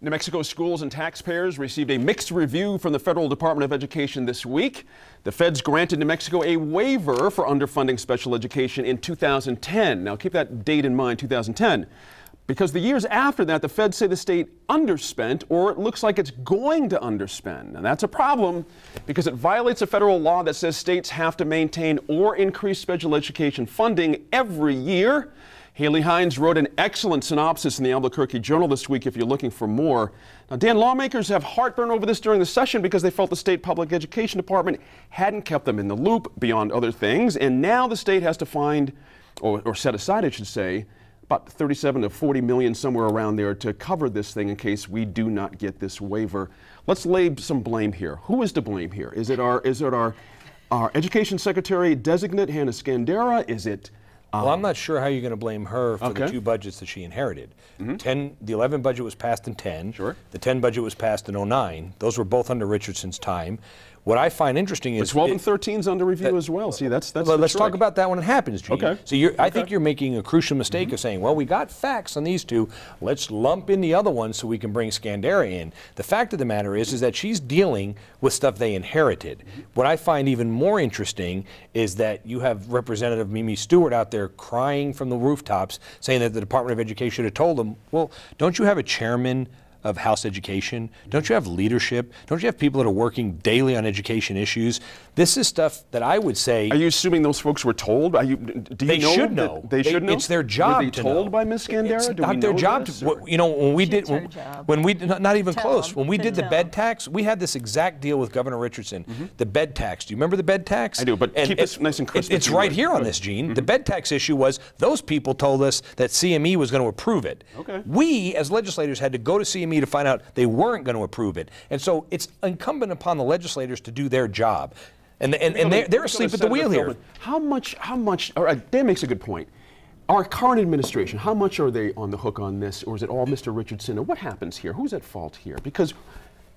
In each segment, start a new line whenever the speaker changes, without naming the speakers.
New Mexico schools and taxpayers received a mixed review from the Federal Department of Education this week. The feds granted New Mexico a waiver for underfunding special education in 2010. Now keep that date in mind, 2010. Because the years after that, the feds say the state underspent, or it looks like it's going to underspend. And that's a problem because it violates a federal law that says states have to maintain or increase special education funding every year. Haley Hines wrote an excellent synopsis in the Albuquerque Journal this week if you're looking for more. Now, Dan, lawmakers have heartburn over this during the session because they felt the state public education department hadn't kept them in the loop beyond other things. And now the state has to find, or set aside, I should say, about 37 to 40 million, somewhere around there, to cover this thing in case we do not get this waiver. Let's lay some blame here. Who is to blame here? Is it our education secretary designate, Hannah Skandera? Is it
well, I'm not sure how you're going to blame her for the two budgets that she inherited. The 11 budget was passed in 10.
Sure.
The 10 budget was passed in 09. Those were both under Richardson's time. What I find interesting is
12 and 13's under review as well. See, that's
well, let's talk about that when it happens, Gene.
Okay.
So I think you're making a crucial mistake of saying, well, we got facts on these two. Let's lump in the other ones so we can bring Skandera in. The fact of the matter is that she's dealing with stuff they inherited. What I find even more interesting is that you have Representative Mimi Stewart out there crying from the rooftops saying that the Department of Education should have told them, well, don't you have a chairman of House Education? Don't you have leadership? Don't you have people that are working daily on education issues? This is stuff that I would say.
Are you assuming those folks were told? Do you
they
know
should know.
They should know.
It's their job
were they
to
told
know.
by Ms. Skandera?
It's
Do
not
we
their
know
job.
this,
You know, when we did, not even
Tell
close.
them
When we
to
did the
know.
bed tax, we had this exact deal with Governor Richardson. The bed tax. Do you remember the bed tax?
I do, but keep this nice and crisp.
It's right here on this, Gene. The bed tax issue was those people told us that CME was going to approve it.
Okay.
We, as legislators, had to go to CME to find out they weren't going to approve it. And so it's incumbent upon the legislators to do their job. And they're asleep at the wheel here.
How much, all right, Dan makes a good point. Our current administration, how much are they on the hook on this, or is it all Mr. Richardson? Or what happens here? Who's at fault here? Because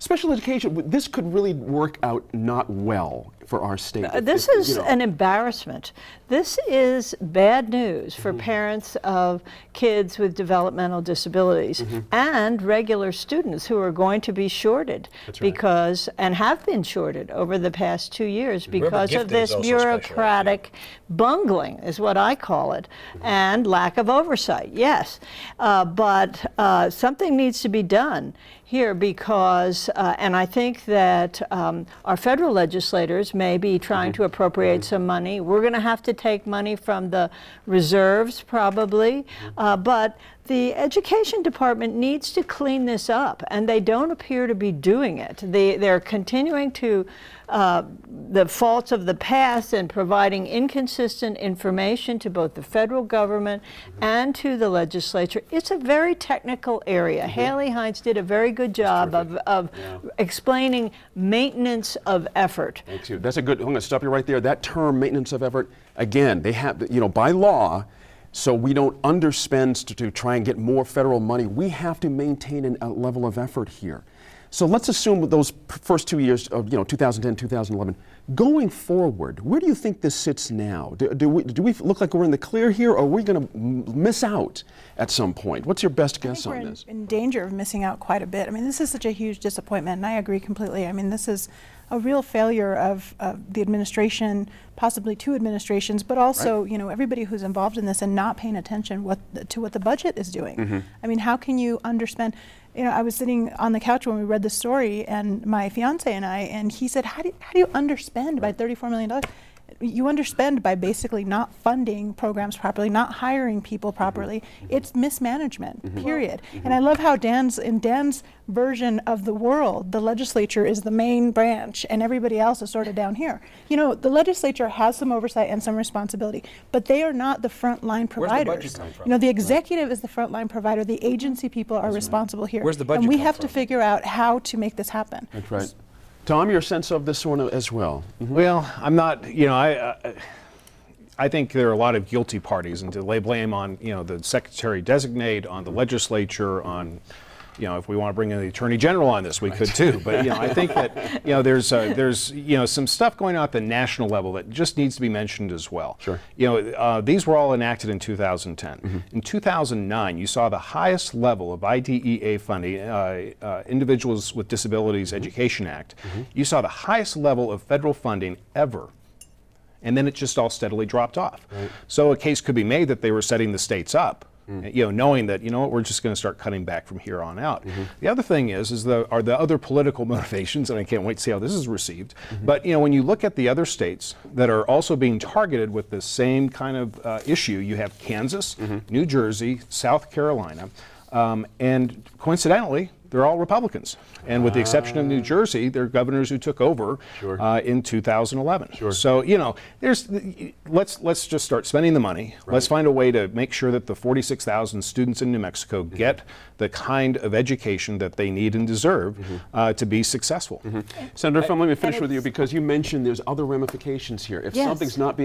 special education, this could really work out not well for our state.
This is an embarrassment. This is bad news for parents of kids with developmental disabilities and regular students who are going to be shorted because, and have been shorted over the past 2 years because of this bureaucratic bungling, is what I call it, and lack of oversight, yes. But something needs to be done here because, and I think that our federal legislators may be trying to appropriate some money. We're going to have to take money from the reserves probably, but the education department needs to clean this up, and they don't appear to be doing it. They're continuing to the faults of the past and providing inconsistent information to both the federal government and to the legislature. It's a very technical area. Haley Hines did a very good job of explaining maintenance of effort.
Thank you. That's a good, I'm going to stop you right there. That term, maintenance of effort, again, they have, by law, so we don't underspend to try and get more federal money. We have to maintain a level of effort here. So let's assume those first 2 years of 2010, 2011. Going forward, where do you think this sits now? Do we look like we're in the clear here, or are we going to miss out at some point? What's your best guess on this?
We're in danger of missing out quite a bit. I mean, this is such a huge disappointment, and I agree completely. I mean, this is a real failure of the administration, possibly two administrations, but also everybody who's involved in this and not paying attention to what the budget is doing. I mean, how can you underspend? I was sitting on the couch when we read the story, and my fiance and he said, how do you underspend by $34 million? You underspend by basically not funding programs properly, not hiring people properly. It's mismanagement, period. And I love how in Dan's version of the world, the legislature is the main branch and everybody else is sort of down here. The legislature has some oversight and some responsibility, but they are not the frontline providers.
Where's the budget come from?
The executive is the frontline provider. The agency people are responsible here.
Where's the budget
And we
come
have
from?
to figure out how to make this happen.
That's right. Tom, your sense of this one as well?
Well, I'm not, I think there are a lot of guilty parties, and to lay blame on, the secretary designate, on the legislature, on you know, if we want to bring in the Attorney General on this, we could too. But, you know, I think that, you know, there's you know, some stuff going on at the national level that just needs to be mentioned as well.
Sure.
You know, these were all enacted in 2010. In 2009, you saw the highest level of IDEA funding, Individuals with Disabilities Education Act. You saw the highest level of federal funding ever. And then it just all steadily dropped off.
Right.
So a case could be made that they were setting the states up, you know, knowing that, you know what, we're just going to start cutting back from here on out. The other thing are the other political motivations, and I can't wait to see how this is received. But, you know, when you look at the other states that are also being targeted with the same kind of issue, you have Kansas, New Jersey, South Carolina, and coincidentally, they're all Republicans. And with the exception of New Jersey, they're governors who took over in 2011. So, you know, let's just start spending the money. Let's find a way to make sure that the 46,000 students in New Mexico get the kind of education that they need and deserve to be successful.
Senator Pfund, let me finish with you, because you mentioned there's other ramifications here. If something's not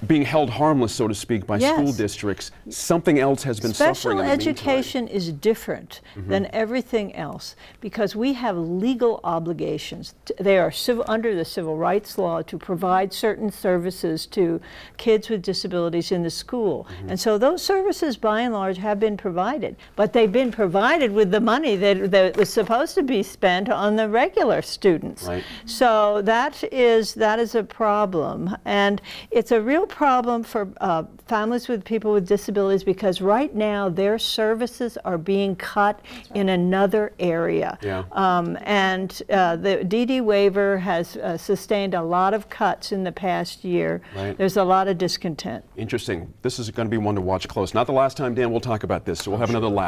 being held harmless, so to speak, by school districts, something else has been suffering in the meantime.
Special education is different than everything else because we have legal obligations. They are under the civil rights law to provide certain services to kids with disabilities in the school. And so those services, by and large, have been provided. But they've been provided with the money that was supposed to be spent on the regular students. So that is a problem. And it's a real problem for families with people with disabilities because right now their services are being cut in another area. And the DD waiver has sustained a lot of cuts in the past year. There's a lot of discontent.
Interesting. This is going to be one to watch close. Not the last time, Dan, we'll talk about this, so we'll have another lap.